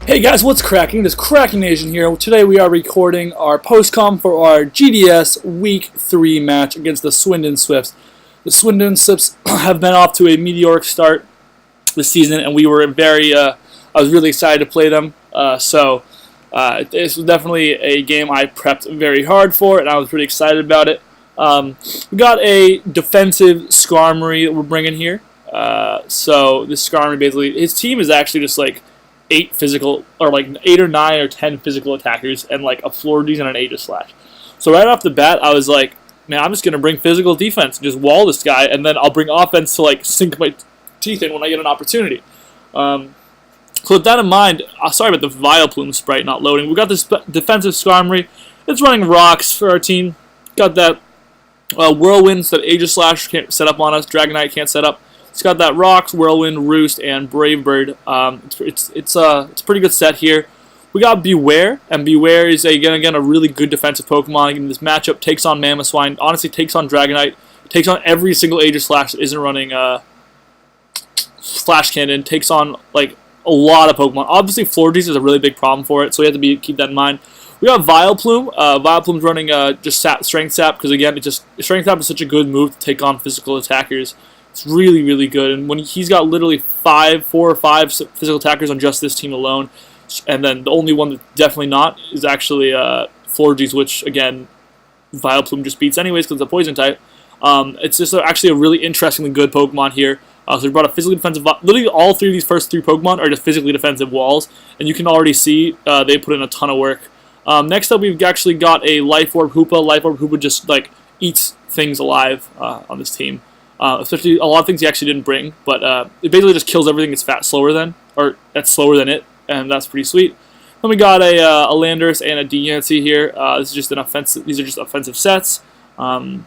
Hey guys, what's cracking? This is Krakenation here. Today we are recording our post-com for our GDS Week 3 match against the Swindon Swifts. The Swindon Swifts have been off to a meteoric start this season, and we were I was really excited to play them. This was definitely a game I prepped very hard for, and I was pretty excited about it. We got a defensive Skarmory that we're bringing here. So this Skarmory basically, his team is actually just like 8 or 9 or 10 physical attackers and like a Florges and an Aegislash. So right off the bat, I was like, man, I'm just gonna bring physical defense and just wall this guy, and then I'll bring offense to like sink my teeth in when I get an opportunity. So with that in mind, sorry about the Vileplume sprite not loading. We got this defensive Skarmory. It's running rocks for our team. Got that Whirlwinds that Aegislash can't set up on us. Dragonite can't set up. It's got that Rocks, Whirlwind, Roost, and Brave Bird. It's a pretty good set here. We got BEWEAR, and BEWEAR is again a really good defensive Pokemon. In this matchup, takes on Mamoswine. Honestly, takes on Dragonite. Takes on every single Aegislash that isn't running Flash Cannon. Takes on like a lot of Pokemon. Obviously, Florges is a really big problem for it, so you have to keep that in mind. We got Vileplume. Vileplume's running just Strength Sap because again, Strength Sap is such a good move to take on physical attackers. It's really, really good. And when he's got literally 4 or 5 physical attackers on just this team alone, and then the only one that's definitely not is actually Florges, which again, Vileplume just beats anyways because it's a poison type. It's just actually a really interestingly good Pokemon here. So we brought a physically defensive. Literally, all 3 of these first 3 Pokemon are just physically defensive walls, and you can already see they put in a ton of work. Next up, we've actually got a Life Orb Hoopa. Life Orb Hoopa just like eats things alive on this team. Especially a lot of things he actually didn't bring, but it basically just kills everything that's slower than it, and that's pretty sweet. Then we got a Landorus and a Deancey here. This is just an offensive. These are just offensive sets. So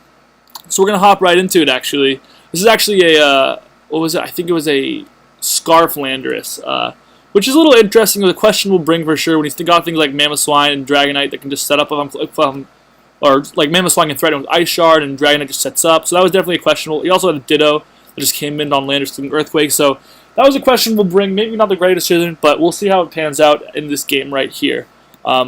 we're gonna hop right into it. Actually, this is actually a what was it? I think it was a Scarf Landorus, which is a little interesting. The question will bring for sure when he's got things like Mamoswine and Dragonite that can just set up or like Mamoswine can threaten with Ice Shard, and Dragonite just sets up. So that was definitely questionable. He also had a Ditto that just came in on Landorus with Earthquake. So that was a question we'll bring. Maybe not the greatest decision, but we'll see how it pans out in this game right here.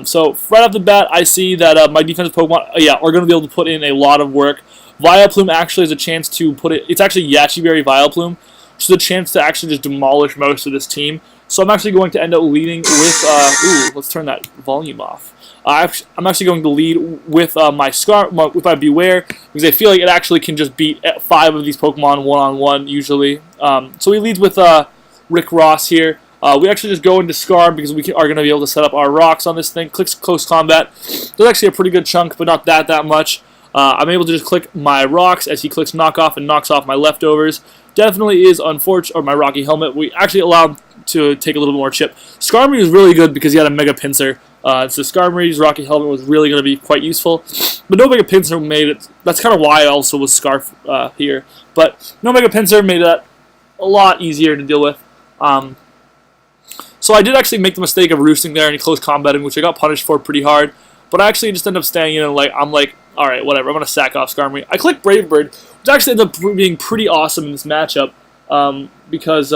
So right off the bat, I see that my defensive Pokemon, are going to be able to put in a lot of work. Vileplume actually has a chance to put it. It's actually Yachiberry Vileplume, which is a chance to actually just demolish most of this team. So I'm actually going to end up leading with. Let's turn that volume off. I'm actually going to lead with my BEWEAR because I feel like it actually can just beat 5 of these Pokemon one-on-one usually. So he leads with Rick Ross here. We actually just go into Scar because we are going to be able to set up our rocks on this thing. Clicks Close Combat. There's actually a pretty good chunk, but not that much. I'm able to just click my rocks as he clicks Knock Off and knocks off my leftovers. Definitely is unfortunate, or my Rocky Helmet. We actually allow him to take a little bit more chip. Skarmory was really good because he had a Mega Pinsir. So Skarmory's Rocky Helmet was really going to be quite useful. But no Mega Pinsir made it. That's kind of why I also was Scarf here. But no Mega Pinsir made that a lot easier to deal with. So I did actually make the mistake of roosting there and close combating, which I got punished for pretty hard. But I actually just ended up staying in and I'm like, alright, whatever, I'm going to sack off Skarmory. I clicked Brave Bird, which actually ended up being pretty awesome in this matchup. Because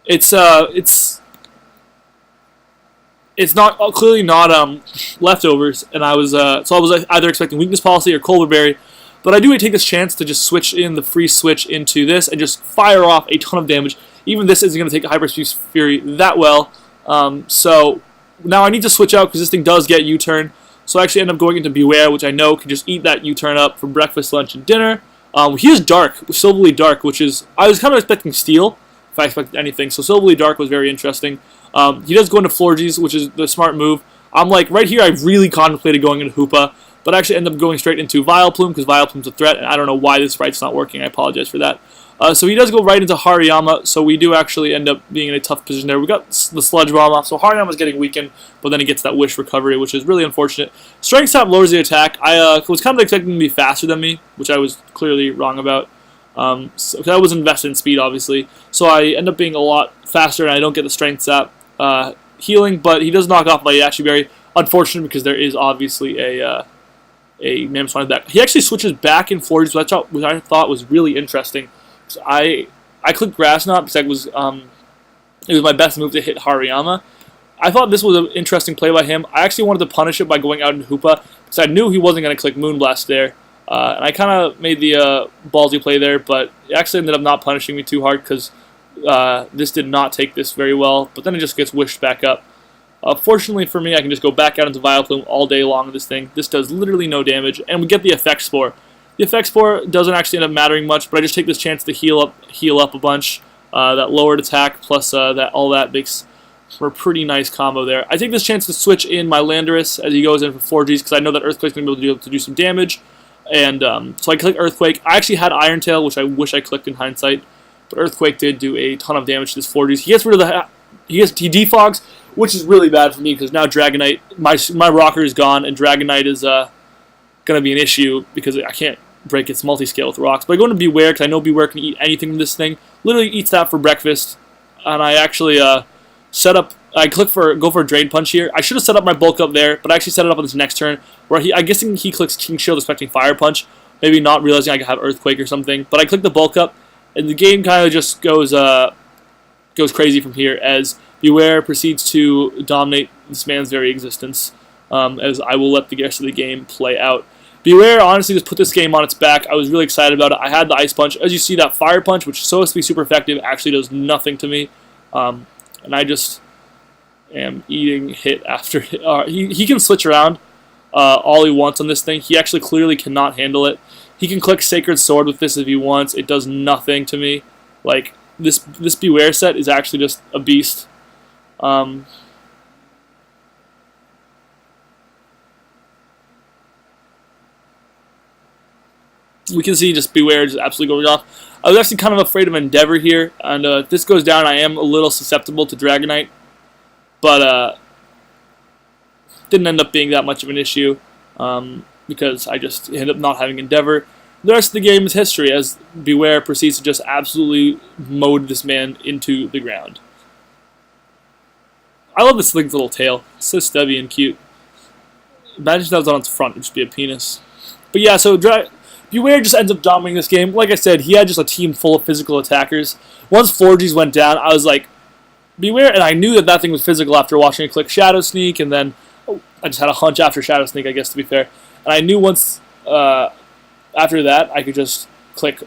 it's not clearly not leftovers, and I was either expecting Weakness Policy or Colbur Berry, but I do take this chance to just switch in the free switch into this and just fire off a ton of damage. Even this isn't going to take Hyperspeed Fury that well, so now I need to switch out because this thing does get U-turn. So I actually end up going into BEWEAR, which I know can just eat that U-turn up for breakfast, lunch, and dinner. He is Dark, Silverly Dark, which is I was kind of expecting Steel if I expected anything. So Silverly Dark was very interesting. He does go into Florges, which is the smart move. I'm like, right here I really contemplated going into Hoopa, but I actually end up going straight into Vileplume because Vileplume's a threat, and I don't know why this sprite's not working. I apologize for that. So he does go right into Hariyama, so we do actually end up being in a tough position there. We got the Sludge Bomb off, so Hariyama's getting weakened, but then he gets that Wish Recovery, which is really unfortunate. Strength Sap lowers the attack. I was kind of expecting him to be faster than me, which I was clearly wrong about. So I was invested in speed, obviously. So I end up being a lot faster, and I don't get the Strength Sap healing, but he does knock off my Yachiberry. Unfortunate, because there is obviously a Mamoswine back. He actually switches back in Florges, which I thought was really interesting. So I I clicked Grass Knot because it was my best move to hit Hariyama. I thought this was an interesting play by him. I actually wanted to punish it by going out into Hoopa because I knew he wasn't going to click Moonblast there. And I kind of made the ballsy play there, but it actually ended up not punishing me too hard because this did not take this very well. But then it just gets wished back up. Fortunately for me, I can just go back out into Vileplume all day long with this thing. This does literally no damage, and we get the Effect Spore. The Effect Spore doesn't actually end up mattering much, but I just take this chance to heal up a bunch. That lowered attack plus all that makes for a pretty nice combo there. I take this chance to switch in my Landorus as he goes in for 4Gs because I know that Earthquake's going to be able to do some damage. And so I click Earthquake. I actually had Iron Tail, which I wish I clicked in hindsight, but Earthquake did do a ton of damage to this 4Gs. He gets rid of he defogs, which is really bad for me because now Dragonite, my rocker is gone, and Dragonite is going to be an issue because I can't break its multi-scale with rocks. But I go into BEWEAR because I know BEWEAR can eat anything from this thing. Literally eats that for breakfast, and I actually set up. I go for a Drain Punch here. I should have set up my bulk up there, but I actually set it up on this next turn where I'm guessing he clicks King Shield expecting Fire Punch, maybe not realizing I could have Earthquake or something. But I click the bulk up, and the game kind of just goes crazy from here as BEWEAR proceeds to dominate this man's very existence. As I will let the rest of the game play out. BEWEAR honestly just put this game on its back. I was really excited about it. I had the Ice Punch. As you see, that Fire Punch, which is supposed to be super effective, actually does nothing to me. And I just am eating hit after hit. He can switch around all he wants on this thing. He actually clearly cannot handle it. He can click Sacred Sword with this if he wants. It does nothing to me. Like, this BEWEAR set is actually just a beast. We can see just BEWEAR just absolutely going off. I was actually kind of afraid of Endeavor here, and if this goes down, I am a little susceptible to Dragonite, but didn't end up being that much of an issue because I just ended up not having Endeavor. The rest of the game is history as BEWEAR proceeds to just absolutely mowed this man into the ground. I love this thing's little tail. It's so stubby and cute. Imagine if that was on its front, it'd just be a penis. But yeah, so BEWEAR just ends up dominating this game. Like I said, he had just a team full of physical attackers. Once 4Gs went down, I was like, BEWEAR, and I knew that thing was physical after watching it click Shadow Sneak, and then I just had a hunch after Shadow Sneak, I guess, to be fair. And I knew once after that, I could just click.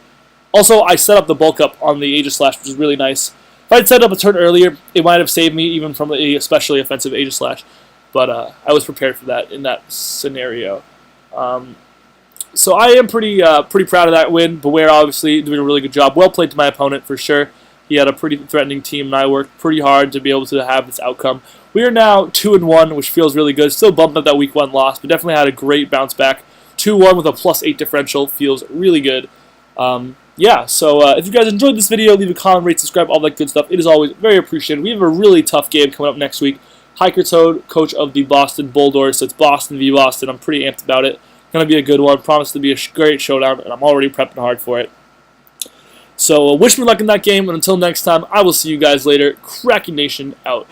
Also, I set up the bulk up on the Aegis Slash, which is really nice. If I'd set up a turn earlier, it might have saved me even from the especially offensive Aegis Slash. But I was prepared for that in that scenario. So I am pretty proud of that win. BEWEAR obviously doing a really good job. Well played to my opponent for sure. He had a pretty threatening team, and I worked pretty hard to be able to have this outcome. We are now 2-1, which feels really good. Still bumped up that week 1 loss, but definitely had a great bounce back. 2-1 with a +8 differential feels really good. Yeah, so if you guys enjoyed this video, leave a comment, rate, subscribe, all that good stuff. It is always very appreciated. We have a really tough game coming up next week. Hiker Toad, coach of the Boston Bulldogs, so it's Boston v. Boston. I'm pretty amped about it. Going to be a good one. Promise to be a great showdown, and I'm already prepping hard for it. So wish me luck in that game, and until next time, I will see you guys later. Krakenation out.